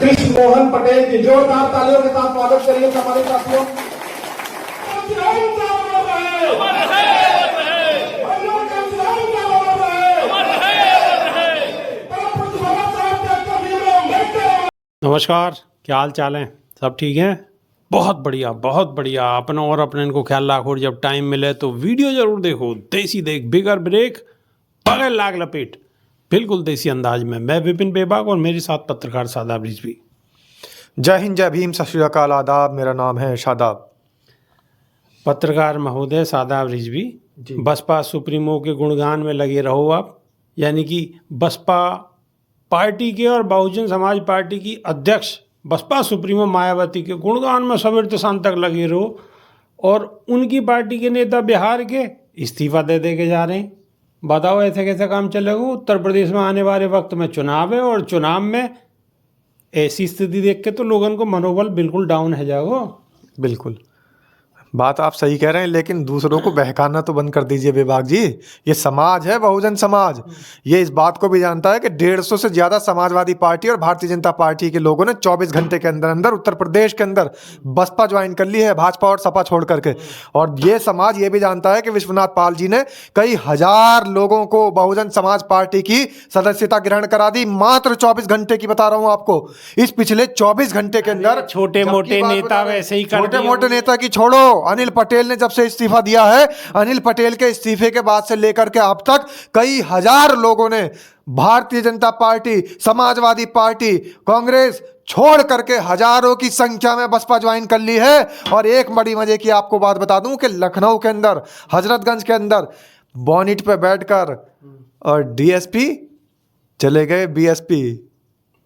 कृष्ण मोहन पटेल की जोरदार तालियों के साथ स्वागत करिए हमारे साथियों। नमस्कार, क्या हाल चाल है? सब ठीक है? बहुत बढ़िया, बहुत बढ़िया। अपना और अपने इनको ख्याल रखो और जब टाइम मिले तो वीडियो जरूर देखो। देसी देख, बिगर ब्रेक, बगैर लाग लपेट, बिल्कुल देसी अंदाज में। मैं विपिन बेबाक और मेरे साथ पत्रकार शादाब रिजवी। जय हिंद, जय भीम, सत श्री अकाल, आदाब। मेरा नाम है शादाब। पत्रकार महोदय शादाब रिजवी, बसपा सुप्रीमो के गुणगान में लगे रहो आप। यानी कि बसपा पार्टी के और बहुजन समाज पार्टी की अध्यक्ष बसपा सुप्रीमो मायावती के गुणगान में सवेर से शाम तक लगे रहो। और उनकी पार्टी के नेता बिहार के इस्तीफा दे दे के जा रहे हैं। बताओ ऐसे कैसे काम चलेगा? उत्तर प्रदेश में आने वाले वक्त में चुनाव है और चुनाव में ऐसी स्थिति देख के तो लोगों को मनोबल बिल्कुल डाउन है जाओ। बिल्कुल बात आप सही कह रहे हैं, लेकिन दूसरों को बहकाना तो बंद कर दीजिए बेबाक जी। ये समाज है, बहुजन समाज। ये इस बात को भी जानता है कि 150 से ज़्यादा समाजवादी पार्टी और भारतीय जनता पार्टी के लोगों ने 24 घंटे के अंदर अंदर उत्तर प्रदेश के अंदर बसपा ज्वाइन कर ली है, भाजपा और सपा छोड़ करके। और ये समाज ये भी जानता है कि विश्वनाथ पाल जी ने कई हजार लोगों को बहुजन समाज पार्टी की सदस्यता ग्रहण करा दी, मात्र 24 घंटे की बता रहा हूँ आपको। इस पिछले 24 घंटे के अंदर छोटे मोटे नेता वैसे ही छोटे मोटे नेता की छोड़ो, अनिल पटेल ने जब से इस्तीफा दिया है, अनिल पटेल के इस्तीफे के बाद से लेकर के अब तक कई हजार लोगों ने भारतीय जनता पार्टी, समाजवादी पार्टी, कांग्रेस छोड़ करके हजारों की संख्या में बसपा ज्वाइन कर ली है। और एक बड़ी मजे की आपको बात बता दूं कि लखनऊ के अंदर, हजरतगंज के अंदर बोनिट पे बैठकर और डीएसपी चले गए बीएसपी।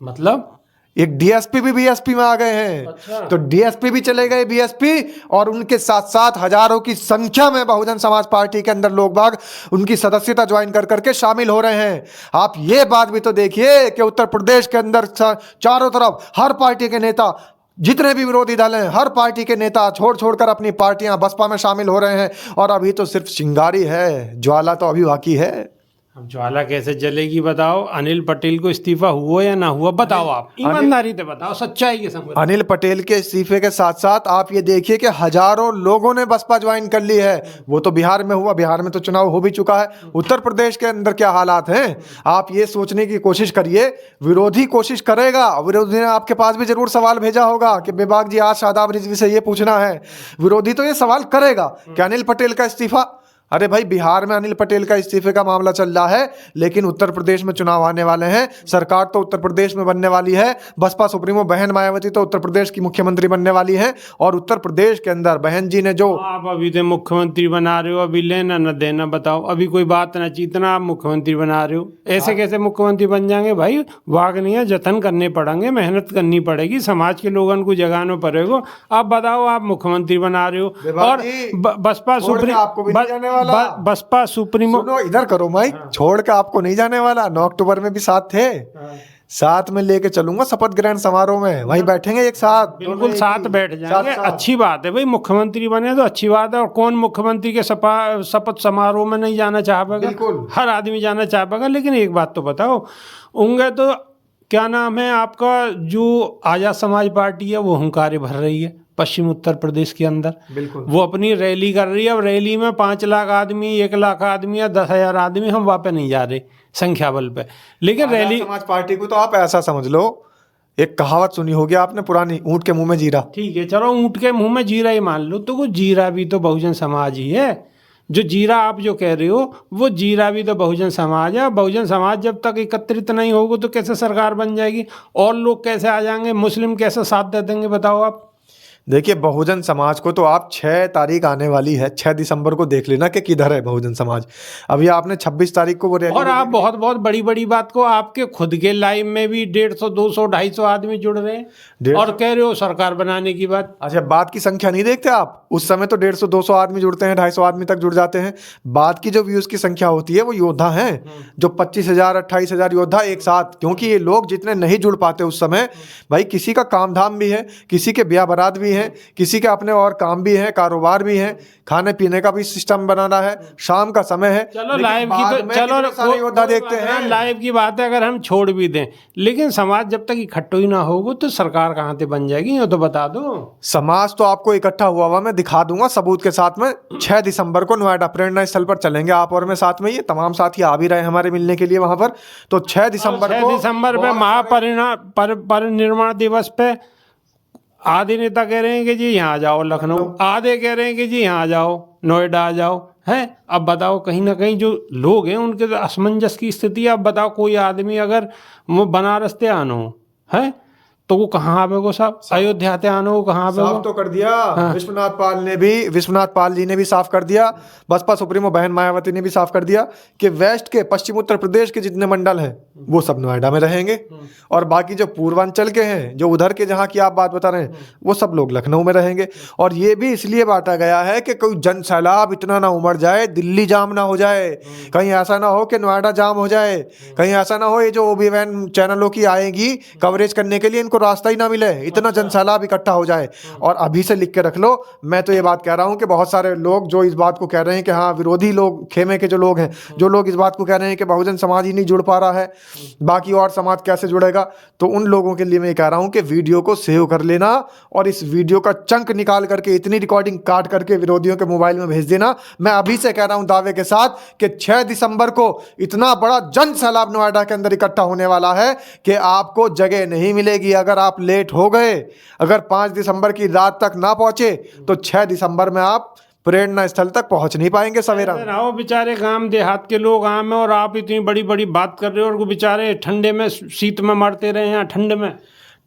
मतलब एक डीएसपी भी बीएसपी में आ गए हैं। अच्छा। तो डीएसपी भी चले गए बीएसपी, और उनके साथ साथ हजारों की संख्या में बहुजन समाज पार्टी के अंदर लोग बाग उनकी सदस्यता ज्वाइन कर करके शामिल हो रहे हैं। आप ये बात भी तो देखिए कि उत्तर प्रदेश के अंदर चारों तरफ हर पार्टी के नेता, जितने भी विरोधी दल हैं, हर पार्टी के नेता छोड़ छोड़कर अपनी पार्टियां बसपा में शामिल हो रहे हैं। और अभी तो सिर्फ चिंगारी है, ज्वाला तो अभी बाकी है। अब ज्वाला कैसे जलेगी बताओ? अनिल पटेल को इस्तीफा हुआ या ना हुआ बताओ, आप ईमानदारी से बताओ, सच्चाई के संग। अनिल पटेल के इस्तीफे के साथ साथ आप ये देखिए कि हजारों लोगों ने बसपा ज्वाइन कर ली है। वो तो बिहार में हुआ, बिहार में तो चुनाव हो भी चुका है। उत्तर प्रदेश के अंदर क्या हालात हैं आप ये सोचने की कोशिश करिए। विरोधी कोशिश करेगा, विरोधी ने आपके पास भी जरूर सवाल भेजा होगा कि बेबाक जी आज शादाब रिजवी से ये पूछना है। विरोधी तो ये सवाल करेगा कि अनिल पटेल का इस्तीफा, अरे भाई बिहार में अनिल पटेल का इस्तीफे का मामला चल रहा है, लेकिन उत्तर प्रदेश में चुनाव आने वाले हैं। सरकार तो उत्तर प्रदेश में बनने वाली है। बसपा सुप्रीमो बहन मायावती तो उत्तर प्रदेश की मुख्यमंत्री बनने वाली है। और उत्तर प्रदेश के अंदर बहन जी ने जो आप अभी तो मुख्यमंत्री बना रहे हो, अभी लेना न देना बताओ। अभी कोई बात ना चीतना, आप मुख्यमंत्री बना रहे हो। ऐसे कैसे मुख्यमंत्री बन जाएंगे भाई? वाग नहीं है, जतन करने पड़ेंगे, मेहनत करनी पड़ेगी, समाज के लोगों को जगाना पड़ेगा। आप बताओ, आप मुख्यमंत्री बना रहे हो और बसपा सुप्रीमो, बसपा सुप्रीमो, सुनो इधर करो माइक, छोड़ के आपको नहीं जाने वाला। 9 अक्टूबर में भी साथ थे, साथ में लेके चलूंगा शपथ ग्रहण समारोह में, वहीं बैठेंगे एक साथ, बिल्कुल साथ बैठ जाएंगे। अच्छी बात है भाई, मुख्यमंत्री बने तो अच्छी बात है। और कौन मुख्यमंत्री के शपथ समारोह में नहीं जाना चाहेगा? बिल्कुल हर आदमी जाना चाहेगा। लेकिन एक बात तो बताओ, होंगे तो क्या नाम है आपका, जो आजाद समाज पार्टी है वो हुंकारे भर रही है पश्चिम उत्तर प्रदेश के अंदर। बिल्कुल वो अपनी रैली कर रही है। अब रैली में 5 लाख आदमी, 1 लाख आदमी या 10,000 आदमी, हम वहाँ पे नहीं जा रहे संख्या बल पे। लेकिन रैली समाज पार्टी को तो आप ऐसा समझ लो, एक कहावत सुनी होगी आपने पुरानी, ऊंट के मुंह में जीरा। ठीक है, चलो ऊंट के मुंह में जीरा ही मान लो, तो वो जीरा भी तो बहुजन समाज ही है। जो जीरा आप जो कह रहे हो वो जीरा भी तो बहुजन समाज है। बहुजन समाज जब तक एकत्रित नहीं होगा तो कैसे सरकार बन जाएगी? और लोग कैसे आ जाएंगे? मुस्लिम कैसे साथ दे देंगे बताओ आप? देखिए बहुजन समाज को तो आप 6 तारीख आने वाली है, 6 दिसंबर को देख लेना कि किधर है बहुजन समाज। अभी आपने 26 तारीख को वो रैली, और आप बहुत बहुत बड़ी बड़ी बात को, आपके खुद के लाइव में भी 150, 200, 250 आदमी जुड़ रहे हैं और कह रहे हो सरकार बनाने की बात। अच्छा, बात की संख्या नहीं देखते आप? उस समय तो 150, 200 आदमी जुड़ते हैं, 250 आदमी तक जुड़ जाते हैं। बात की जो व्यूज की संख्या होती है वो योद्धा हैं, जो 25,000, 28,000 योद्धा एक साथ। क्योंकि ये लोग जितने नहीं जुड़ पाते उस समय, भाई किसी का काम धाम भी है, किसी के ब्याह बारात भी हैं, किसी के अपने और काम भी हैं, कारोबार भी हैं, खाने पीने का भी सिस्टम बनाना है, शाम का समय है। चलो लेकिन लाइव की बाद तो में चलो कितने सारे योद्धा देखते हैं। लाइव की बात है, अगर हम छोड़ भी दें, लेकिन समाज जब तक इकट्ठो ही ना होगा तो सरकार कहाँ से बन जाएगी, ये तो बता दो। समाज तो आपको इकट्ठा हुआ मैं दिखा दूंगा सबूत के साथ में। 6 दिसंबर को नोएडा प्रेरणा स्थल पर चलेंगे आप और मैं साथ में, ये तमाम साथी आ भी रहे हमारे मिलने के लिए वहां पर। तो 6 दिसंबर 6 को दिसंबर पे महापरिनिर्वाण दिवस पे आधे नेता कह रहे हैं कि जी यहाँ आ जाओ लखनऊ, आधे कह रहे हैं कि जी यहाँ आ जाओ नोएडा आ जाओ, है। अब बताओ, कहीं ना कहीं जो लोग हैं उनके तो असमंजस की स्थिति है। अब बताओ, कोई आदमी अगर वो बनारस से आनो है तो वो कहाँ आवेगो साहब, अयोध्या से आनो वो कहाँ साफ आवेगो। तो कर दिया। विश्वनाथ पाल जी ने भी साफ कर दिया, बसपा सुप्रीमो बहन मायावती ने भी साफ कर दिया कि वेस्ट के, पश्चिम उत्तर प्रदेश के जितने मंडल हैं वो सब नोएडा में रहेंगे, और बाकी जो पूर्वांचल के हैं, जो उधर के जहाँ की आप बात बता रहे हैं, वो सब लोग लखनऊ में रहेंगे। और ये भी इसलिए बांटा गया है कि कोई जन सैलाब इतना ना उमड़ जाए, दिल्ली जाम ना हो जाए, कहीं ऐसा ना हो कि नोएडा जाम हो जाए, कहीं ऐसा ना हो ये जो ओबी वैन चैनलों की आएगी कवरेज करने के लिए इनको रास्ता ही ना मिले, इतना जनसैलाब इकट्ठा हो जाए। और अभी से लिख के रख लो, मैं तो ये बात कह रहा हूं कि बहुत सारे लोग जो इस बात को कह रहे हैं कि हाँ, विरोधी लोग, खेमे के जो लोग हैं, जो लोग इस बात को कह रहे हैं कि बहुजन समाज ही नहीं जुड़ पा रहा है, बाकी और समाज कैसे जुड़ेगा, तो उन लोगों के लिए मैं कह रहा हूं कि वीडियो को सेव कर लेना और इस वीडियो का चंक निकाल करके, इतनी रिकॉर्डिंग काट करके विरोधियों के मोबाइल में भेज देना। मैं अभी से कह रहा हूं दावे के साथ कि 6 दिसंबर को इतना बड़ा जन सैलाब नोएडा के अंदर इकट्ठा होने वाला है कि आपको जगह नहीं मिलेगी। अगर आप लेट हो गए, अगर 5 दिसंबर की रात तक ना पहुंचे तो 6 दिसंबर में आप प्रेरणा स्थल तक पहुंच नहीं पाएंगे सवेरा। आओ बेचारे गांव देहात के लोग आम है और आप इतनी बड़ी बड़ी बात कर रहे हो, और वो बेचारे ठंडे में शीत में मरते रहे हैं।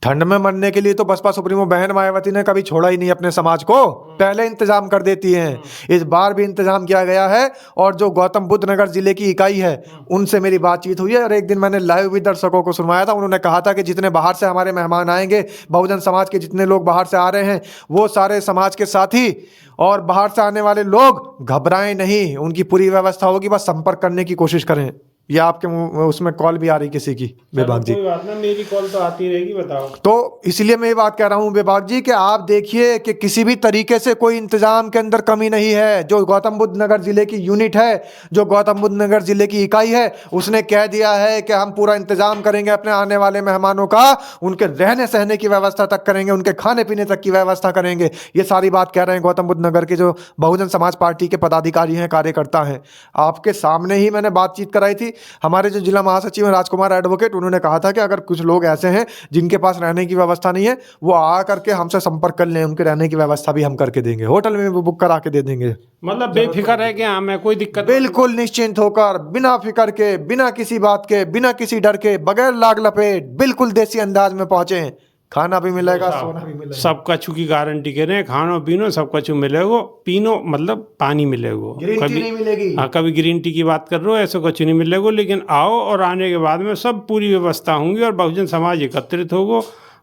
ठंड में मरने के लिए तो बसपा सुप्रीमो बहन मायावती ने कभी छोड़ा ही नहीं अपने समाज को, पहले इंतजाम कर देती हैं। इस बार भी इंतजाम किया गया है, और जो गौतम बुद्ध नगर जिले की इकाई है उनसे मेरी बातचीत हुई है, और एक दिन मैंने लाइव भी दर्शकों को सुनवाया था। उन्होंने कहा था कि जितने बाहर से हमारे मेहमान आएंगे, बहुजन समाज के जितने लोग बाहर से आ रहे हैं, वो सारे समाज के साथी और बाहर से आने वाले लोग घबराएं नहीं, उनकी पूरी व्यवस्था होगी, बस संपर्क करने की कोशिश करें। ये आपके उसमें कॉल भी आ रही किसी की, विभाग जी? कोई बात ना, मेरी कॉल तो आती रहेगी, बताओ। तो इसलिए मैं ये बात कह रहा हूं विभाग जी कि आप देखिए कि किसी भी तरीके से कोई इंतजाम के अंदर कमी नहीं है। जो गौतम बुद्ध नगर जिले की यूनिट है, जो गौतम बुद्ध नगर जिले की इकाई है, उसने कह दिया है कि हम पूरा इंतजाम करेंगे अपने आने वाले मेहमानों का, उनके रहने सहने की व्यवस्था तक करेंगे, उनके खाने पीने तक की व्यवस्था करेंगे। ये सारी बात कह रहे हैं गौतम बुद्ध नगर के जो बहुजन समाज पार्टी के पदाधिकारी हैं, कार्यकर्ता हैं। आपके सामने ही मैंने बातचीत कराई थी। हमारे जो जिला महासचिव हैं राजकुमार एडवोकेट, उन्होंने कहा था कि अगर कुछ लोग ऐसे हैं जिनके पास रहने की व्यवस्था नहीं है, वो आ करके हमसे संपर्क कर लें, उनके रहने की व्यवस्था भी हम करके देंगे, होटल में भी बुक करा के दे देंगे। मतलब बेफिक्र है कि हाँ, मैं कोई दिक्कत, बिल्कुल निश्चिंत होकर, बिना फिक्र के, बिना किसी बात के, बिना किसी डर के, बगैर लाग लपेट, बिल्कुल देसी अंदाज में पहुंचे। खाना भी मिलेगा, सोना भी मिलेगा, सब कछु की गारंटी कह रहे हैं। खानो पीनो सब कछु मिलेगा, पीनो मतलब पानी मिलेगा, कभी नहीं मिलेगी। हाँ, कभी ग्रीन टी की बात कर रहे हो, ऐसा कुछ नहीं मिलेगा। लेकिन आओ, और आने के बाद में सब पूरी व्यवस्था होंगी और बहुजन समाज एकत्रित होगा।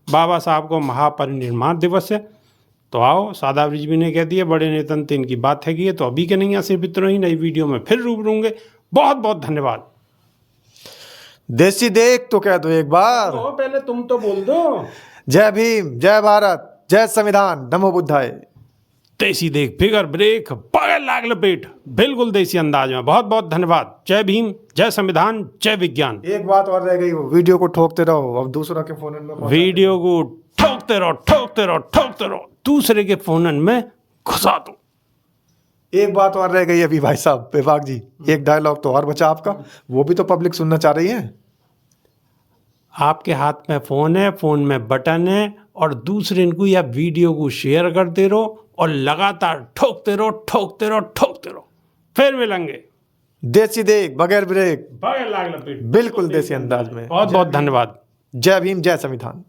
बाबा साहब को महापरिनिर्वाण दिवस है, तो आओ। सादाब रिजवी ने कह दिया, बड़े नेतन तो इनकी बात है कि तो अभी के नहीं, सिर्फ इतना ही, नई वीडियो में फिर रूबरू होंगे। बहुत बहुत धन्यवाद। देसी देख तो कह दो एक बार, तो पहले तुम तो बोल दो। जय भीम, जय भारत, जय संविधान, नमो बुद्धाय। देसी देख, फिगर ब्रेक, बगैर लाग लपेट, बिल्कुल देसी अंदाज में। बहुत बहुत धन्यवाद। जय भीम, जय संविधान, जय विज्ञान। एक बात और रह गई, वो वीडियो को ठोकते रहो, अब दूसरा के फोन में वीडियो को ठोकते रहो, ठोकते रहो, ठोकते रहो, दूसरे के फोन में घुसा दो। एक बात और रह गई अभी भाई साहब, विभाग जी, एक डायलॉग तो और बचा आपका, वो भी तो पब्लिक सुनना चाह रही है। आपके हाथ में फोन है, फोन में बटन है, और दूसरे इनको या वीडियो को शेयर करते रहो और लगातार ठोकते रहो, ठोकते रहो, ठोकते रहो। फिर मिलेंगे देसी देख, बगैर ब्रेक, बगैर लाग लपेट, बिल्कुल देसी अंदाज में। बहुत बहुत धन्यवाद। जय भीम, जय संविधान।